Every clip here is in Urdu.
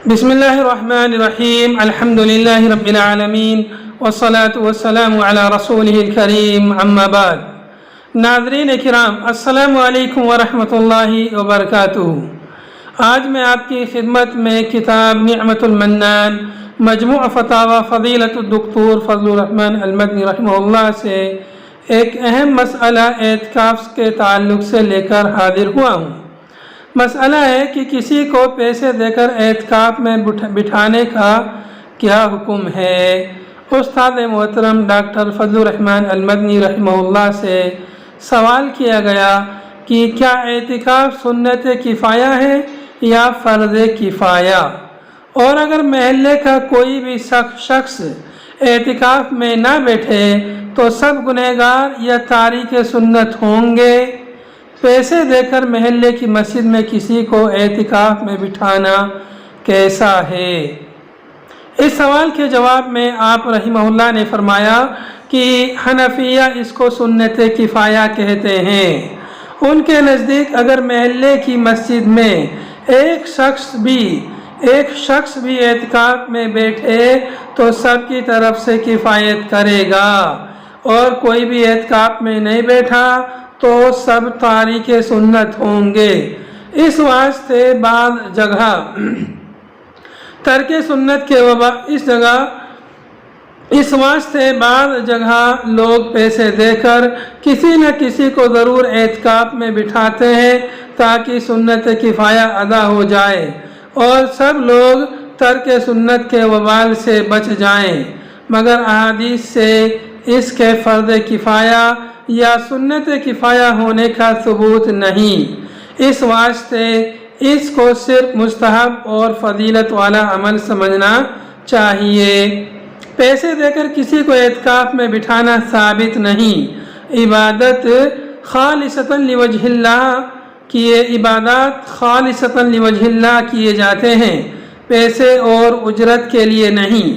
بسم اللہ الرحمن الرحیم الحمد للہ رب العالمین والصلاة والسلام علی رسولہ الکریم اما بعد۔ ناظرین کرام، السلام علیکم ورحمۃ اللہ وبرکاتہ۔ آج میں آپ کی خدمت میں کتاب نعمت المنان مجموع فتاوی فضیلت الدکتور فضل الرحمن المدنی رحمہ اللہ سے ایک اہم مسئلہ اعتکاف کے تعلق سے لے کر حاضر ہوا ہوں۔ مسئلہ ہے کہ کسی کو پیسے دے کر اعتکاف میں بٹھانے کا کیا حکم ہے۔ استاد محترم ڈاکٹر فضل الرحمن المدنی رحمہ اللہ سے سوال کیا گیا کہ کیا اعتکاف سنت کفایہ ہے یا فرض کفایہ، اور اگر محلے کا کوئی بھی شخص اعتکاف میں نہ بیٹھے تو سب گنہگار یا تارک سنت ہوں گے۔ پیسے دے کر محلے کی مسجد میں کسی کو اعتکاف میں بٹھانا کیسا ہے؟ اس سوال کے جواب میں آپ رحمہ اللہ نے فرمایا کہ حنفیہ اس کو سنت کفایہ کہتے ہیں۔ ان کے نزدیک اگر محلے کی مسجد میں ایک شخص بھی اعتکاف میں بیٹھے تو سب کی طرف سے کفایت کرے گا، اور کوئی بھی اعتکاف میں نہیں بیٹھا تو سب تارک سنت ہوں گے۔ اس واسطے بعض جگہ ترک سنت کے اس واسطے بعض جگہ لوگ پیسے دے کر کسی نہ کسی کو ضرور اعتکاف میں بٹھاتے ہیں تاکہ سنت کفایہ ادا ہو جائے اور سب لوگ ترک سنت کے وبال سے بچ جائیں، مگر احادیث سے اس کے فرض کفایہ یا سنت کفایہ ہونے کا ثبوت نہیں۔ اس واسطے اس کو صرف مستحب اور فضیلت والا عمل سمجھنا چاہیے۔ پیسے دے کر کسی کو اعتکاف میں بٹھانا ثابت نہیں۔ عبادات خالصتاً لوجہ اللہ کیے جاتے ہیں، پیسے اور اجرت کے لیے نہیں،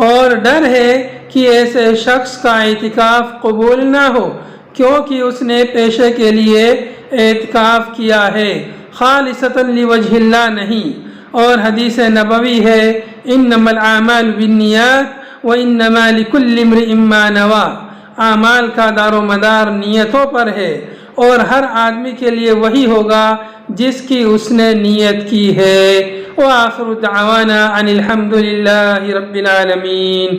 اور ڈر ہے کہ ایسے شخص کا اعتکاف قبول نہ ہو کیونکہ اس نے پیشے کے لیے اعتکاف کیا ہے، خالصتاً لوجہ اللہ نہیں۔ اور حدیث نبوی ہے، انما الاعمال بالنیات وانما لکل امرئ ما نوی۔ اعمال کا دار و مدار نیتوں پر ہے، اور ہر آدمی کے لیے وہی ہوگا جس کی اس نے نیت کی ہے۔ وآخر دعوانا ان الحمد للہ رب العالمین۔